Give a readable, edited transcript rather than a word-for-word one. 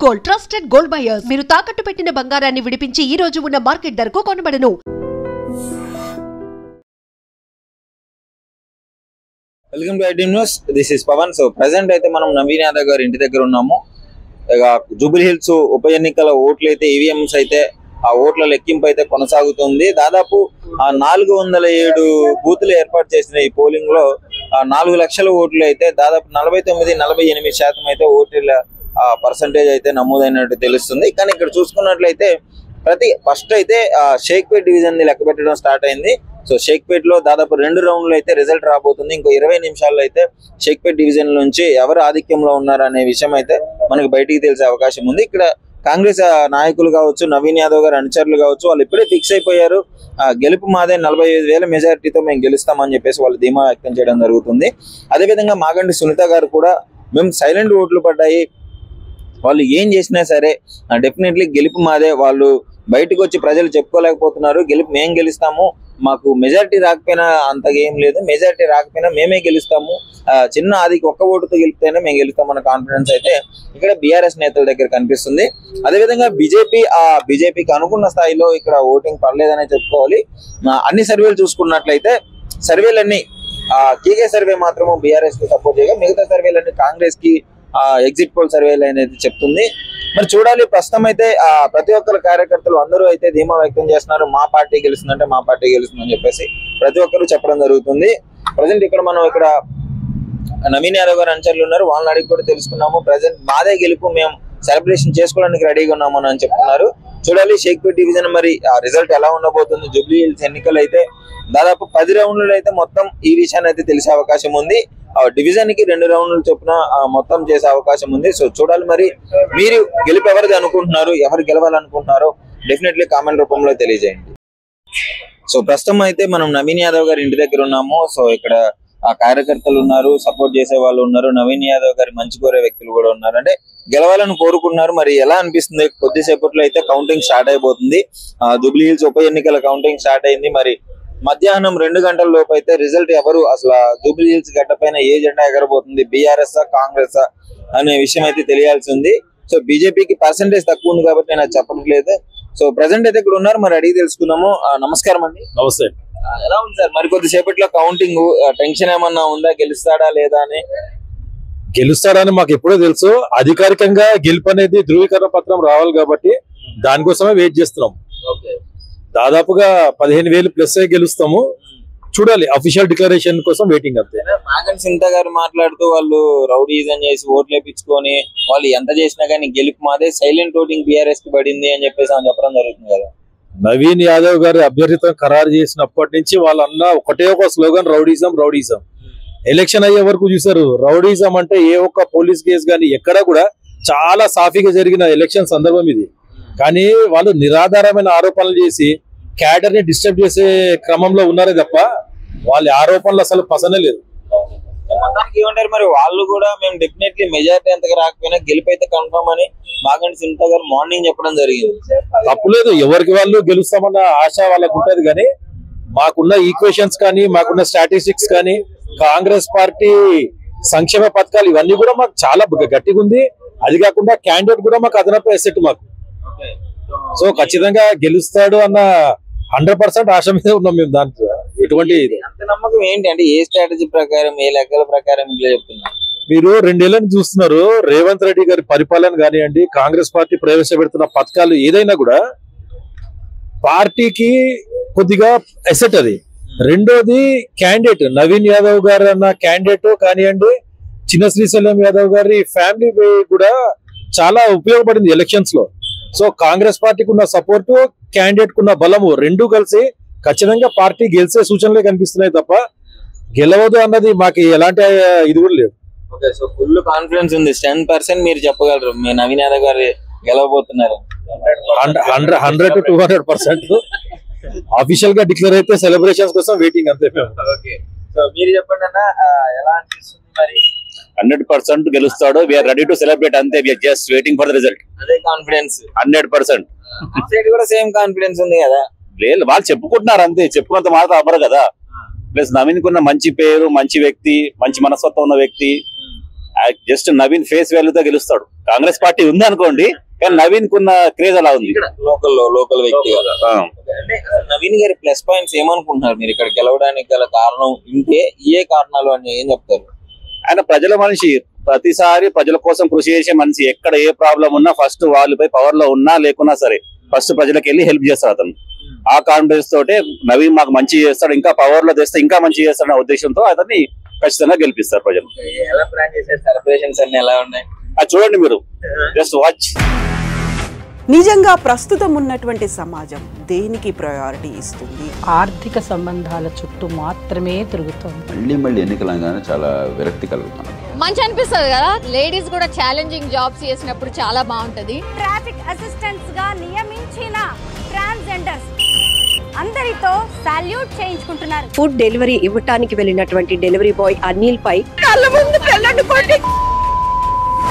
Gold trusted gold buyers మీరు తాకట్టు పెట్టిన బంగారాన్ని విడిపించి ఈ రోజు ఉన్న మార్కెట్ ధరకు కొనబడను. Welcome to IT news. This is Pavan. So present అయితే మనం నవీన్ యాదవ్ గారి ఇంటి దగ్గర ఉన్నాము. జూబ్లీ హిల్స్ ఉప ఎన్నికల ఓట్లు అయితే ఈవీఎంస్ అయితే ఆ ఓట్ల లెక్కింపు అయితే కొనసాగుతుంది. దాదాపు 407 బూతులు ఏర్పాటు చేసిన ఈ పోలింగ్ లో 4 లక్షల ఓట్లు అయితే దాదాపు 49-48% అయితే ఓట్ల పర్సంటేజ్ అయితే నమోదైనట్టు తెలుస్తుంది. కానీ ఇక్కడ చూసుకున్నట్లయితే ఫస్ట్ అయితే షేక్పేట్ డివిజన్ ని లెక్క పెట్టడం స్టార్ట్ అయింది. సో షేక్పేట్ లో దాదాపు 2 రౌండ్లు అయితే రిజల్ట్ రాబోతుంది. ఇంకో 20 నిమిషాల్లో అయితే షేక్పేట్ డివిజన్ నుంచి ఎవరు ఆధిక్యంలో ఉన్నారు అనే విషయం అయితే మనకు బయటికి తెలిసే అవకాశం ఉంది. ఇక్కడ కాంగ్రెస్ నాయకులు కావచ్చు, నవీన్ యాదవ్ గారు అనుచరులు కావచ్చు, వాళ్ళు ఇప్పుడే ఫిక్స్ అయిపోయారు. గెలుపు మాదే 45,000 మెజారిటీతో మేము గెలుస్తామని చెప్పేసి వాళ్ళు ధీమా వ్యక్తం చేయడం జరుగుతుంది. అదేవిధంగా మాగంటి సునీత గారు కూడా మేము సైలెంట్ ఓట్లు పడ్డాయి, వాళ్ళు ఏం చేసినా సరే డెఫినెట్లీ గెలుపు మాదే, వాళ్ళు బయటకు వచ్చి ప్రజలు చెప్పుకోలేకపోతున్నారు, గెలుపు మేము గెలుస్తాము, మాకు మెజారిటీ రాకపోయినా అంతగా ఏం లేదు, మెజారిటీ రాకపోయినా మేమే గెలుస్తాము, చిన్న ఆదికి ఒక్క ఓటుతో గెలిపితేనే మేము గెలుస్తామన్న కాన్ఫిడెన్స్ అయితే ఇక్కడ బీఆర్ఎస్ నేతల దగ్గర కనిపిస్తుంది. అదేవిధంగా బీజేపీకి అనుకున్న స్థాయిలో ఇక్కడ ఓటింగ్ పడలేదనే చెప్పుకోవాలి. అన్ని సర్వేలు చూసుకున్నట్లయితే సర్వేలన్నీ కేకే సర్వే మాత్రము బీఆర్ఎస్ కి సపోర్ట్ చేయగా మిగతా సర్వేలన్నీ కాంగ్రెస్ కి ఎగ్జిట్ పోల్ సర్వేలు అనేది చెప్తుంది. మరి చూడాలి. ప్రస్తుతం అయితే ప్రతి ఒక్కరు కార్యకర్తలు అందరూ అయితే ధీమా వ్యక్తం చేస్తున్నారు, మా పార్టీ గెలుస్తుందంటే మా పార్టీ గెలుస్తుందని చెప్పేసి ప్రతి ఒక్కరు చెప్పడం జరుగుతుంది. ప్రజెంట్ ఇక్కడ మనం ఇక్కడ నవీన్ యాదవ్ గారు అనుచరులు ఉన్నారు, వాళ్ళని అడిగి కూడా తెలుసుకున్నాము. ప్రజెంట్ మాదే గెలుపు, మేము సెలబ్రేషన్ చేసుకోవడానికి రెడీగా ఉన్నాము అని చెప్తున్నారు. చూడాలి షేక్పేట్ డివిజన్ మరి రిజల్ట్ ఎలా ఉండబోతుంది. జూబ్లీ హిల్స్ ఎన్నికలు అయితే దాదాపు 10 రౌండ్లు అయితే మొత్తం ఈ విషయాన్ని అయితే తెలిసే అవకాశం ఉంది. డివిజన్ కి 2 రౌండ్లు చొప్పున మొత్తం చేసే అవకాశం ఉంది. సో చూడాలి మరి మీరు గెలుపు ఎవరిది అనుకుంటున్నారు, ఎవరు గెలవాలనుకుంటున్నారో డెఫినెట్లీ కామెంట్ రూపంలో తెలియజేయండి. సో ప్రస్తుతం అయితే మనం నవీన్ యాదవ్ గారి ఇంటి దగ్గర ఉన్నాము. సో ఇక్కడ కార్యకర్తలు ఉన్నారు, సపోర్ట్ చేసే వాళ్ళు ఉన్నారు, నవీన్ యాదవ్ గారి మంచి కోరే వ్యక్తులు కూడా ఉన్నారు, అంటే గెలవాలని కోరుకుంటున్నారు. మరి ఎలా అనిపిస్తుంది? కొద్దిసేపట్లో అయితే కౌంటింగ్ స్టార్ట్ అయిపోతుంది. జూబ్లీ హిల్స్ ఉప ఎన్నికల కౌంటింగ్ స్టార్ట్ అయింది. మరి మధ్యాహ్నం 2 గంటల లోపు అయితే రిజల్ట్ ఎవరు అసలు జూబ్లీ హిల్స్ గడ్డ పైన ఏ జెండా ఎగరబోతుంది, బీఆర్ఎస్ కాంగ్రెస్ అనే విషయం అయితే తెలియాల్సి ఉంది. సో బీజేపీకి పర్సెంటేజ్ తక్కువ ఉంది కాబట్టి నేను చెప్పట్లేదు. సో ప్రెసెంట్ అయితే ఇక్కడ ఉన్నారు, మరి అడిగి తెలుసుకుందాము. నమస్కారం అండి. నమస్తే. ఎలా ఉంది సార్? మరి కొద్దిసేపట్లో కౌంటింగ్, టెన్షన్ ఏమన్నా ఉందా, గెలుస్తాడా లేదా అని? గెలుస్తాడని మాకు ఎప్పుడో తెలుసు. అధికారికంగా గెలుపు అనేది ధృవీకరణ పత్రం రావాలి కాబట్టి దానికోసమే వెయిట్ చేస్తున్నాం. దాదాపుగా 15,000 ప్లస్ గెలుస్తాము. చూడాలి, అఫీషియల్ డిక్లరేషన్ కోసం వెయిటింగ్ అంతే. మాగంటి సునీత గారు మాట్లాడుతూ వాళ్ళు రౌడీజం చేసి ఓట్లు వేయించుకొని వాళ్ళు ఎంత చేసినా కానీ గెలుపు మాదే, సైలెంట్ ఓటింగ్ బీఆర్ఎస్ కి పడింది అని చెప్పేసి అని చెప్పడం జరుగుతుంది కదా. నవీన్ యాదవ్ గారి అభ్యర్థిత్వం ఖరారు చేసినప్పటి నుంచి వాళ్ళన్న ఒకటే ఒక స్లోగన్, రౌడీజం రౌడీజం. ఎలక్షన్ అయ్యే వరకు చూసారు, రౌడీజం అంటే ఏ ఒక్క పోలీస్ కేసు కానీ ఎక్కడ కూడా చాలా సాఫీగా జరిగిన ఎలక్షన్ సందర్భం ఇది. కానీ వాళ్ళు నిరాధారమైన ఆరోపణలు చేసి క్యాడర్ ని డిస్టర్బ్ చేసే క్రమంలో ఉన్నారే తప్ప వాళ్ళ ఆరోపణలు అసలు పసనే లేదు. ఏమంటారు మరి? వాళ్ళు కూడా మేము డెఫినెట్లీ మెజారిటీ ఎంతగా రాకపోయినా గెలుపు అయితే కన్ఫర్మ్ అని మాగంటి సునీత గారు మార్నింగ్ చెప్పడం జరిగింది. తప్పులేదు, ఎవరికి వాళ్ళు గెలుస్తామన్న ఆశ వాళ్ళకు ఉంటది. కానీ మాకున్న ఈక్వేషన్స్ కానీ మాకున్న స్టాటిస్టిక్స్ కానీ కాంగ్రెస్ పార్టీ సంక్షేమ పథకాలు ఇవన్నీ కూడా మాకు చాలా గట్టిగా ఉంది. అది కాకుండా క్యాండిడేట్ కూడా మాకు అదనపు అసెట్ మాకు. సో ఖచ్చితంగా గెలుస్తాడు అన్న 100% ఆశ మీద ఉన్నాం మేము. దాంట్లో ఎటువంటి అంత నమ్మకం ఏంటి అంటే ఏ స్ట్రాటజీ ప్రకారం, ఏ లెక్కల ప్రకారం ఇట్లా చెప్తున్నారు? మీరు 2 ఏళ్ళని చూస్తున్నారు. రేవంత్ రెడ్డి గారి పరిపాలన కానివ్వండి, కాంగ్రెస్ పార్టీ ప్రవేశపెడుతున్న పథకాలు ఏదైనా కూడా పార్టీకి కొద్దిగా అసెట్ అది. రెండోది క్యాండిడేట్ నవీన్ యాదవ్ గారు అన్న క్యాండిడేట్ కానివ్వండి, చిన్న శ్రీశైలం యాదవ్ గారి ఫ్యామిలీ కూడా చాలా ఉపయోగపడింది ఎలక్షన్స్ లో. సో కాంగ్రెస్ పార్టీకి ఉన్న సపోర్టు, క్యాండిడేట్ కున్న బలము రెండు కలిసి ఖచ్చితంగా పార్టీ గెలిచే సూచనలే కనిపిస్తున్నాయి తప్ప గెలవదు అన్నది మాకు ఎలాంటి ఇది కూడా లేదు. ఓకే, సో ఫుల్ కాన్ఫిడెన్స్ ఉంది. 10% మీరు చెప్పగలరు మీ నవీన్ యాదవ్ గారు గెలవబోతున్నారు? 100 to 200%. అఫీషియల్ గా డిక్లేర్ అయితే సెలబ్రేషన్స్ కోసం వెయిటింగ్ అంతే. ఓకే, సో మీరు చెప్పండి అన్న, ఎలా అనిపిస్తుంది మరి? 100% గెలుస్తాడు. వీఆర్ రెడీ టు సెలబ్రేట్ అంతే. We're just waiting for the result. అదే కాన్ఫిడెన్స్ 100%. సైడ్ కూడా సేమ్ కాన్ఫిడెన్స్ ఉంది కదా? లేదు, వాళ్ళు చెప్పుకుంటున్నారు అంతే, చెప్పుకున్నంత మాట అవ్వరు కదా. ప్లస్ నవీన్ కున్న మంచి పేరు, మంచి వ్యక్తి, మంచి మనస్తత్వం ఉన్న వ్యక్తి, జస్ట్ నవీన్ ఫేస్ వాల్యూతో గెలుస్తాడు. కాంగ్రెస్ పార్టీ ఉంది అనుకోండి, కానీ నవీన్ కున్న క్రేజ్ అలా ఉంది. లోకల్ వ్యక్తి కదా. అంటే నవీన్ గారి ప్లస్ పాయింట్స్ ఏమనుకుంటున్నారు మీరు ఇక్కడ గెలవడానికి గల కారణం ఇంటే ఏ కారణాలు అని ఏం చెప్తారు? ఆయన ప్రజల మనిషి, ప్రతిసారి ప్రజల కోసం కృషి చేసే మనిషి. ఎక్కడ ఏ ప్రాబ్లం ఉన్నా ఫస్ట్ వాళ్ళపై పవర్ లో ఉన్నా లేకున్నా సరే ఫస్ట్ ప్రజలకు వెళ్ళి హెల్ప్ చేస్తాడు అతను. ఆ కాన్ఫిడెన్స్ తోటే నవీన్ మాకు మంచి చేస్తాడు, ఇంకా పవర్ లో తెస్తే ఇంకా మంచి చేస్తాడనే ఉద్దేశంతో అతన్ని ఖచ్చితంగా గెలిపిస్తారు ప్రజలు. ఎలా ప్లాన్ చేశారు? సెలబ్రేషన్స్ అన్ని ఎలా ఉన్నాయి అది చూడండి మీరు, జస్ట్ వాచ్. నిజంగా ప్రస్తుతం ఉన్నటువంటి సమాజం దేనికి ప్రయారిటీ ఇస్తుంది? ఆర్థిక సంబంధాల చుట్టూ మాత్రమే తిరుగుతోంది. మళ్ళీ ఎన్నికలంగానే చాలా విరక్తి కలుగుతున్నాం. మంచి అనిపిస్తుంది కదా, లేడీస్ కూడా ఛాలెంజింగ్ జాబ్స్ చేసినప్పుడు చాలా బాగుంటది. ట్రాఫిక్ అసిస్టెంట్స్ గా నియమించిన ట్రాన్స్జెండర్స్ అందరితో సాల్యూట్ చేయించుకుంటున్నారు. ఫుడ్ డెలివరీ ఇవ్వటానికి వెళ్ళినటువంటి డెలివరీ బాయ్ అనిల్ పై కళ్ళ ముందు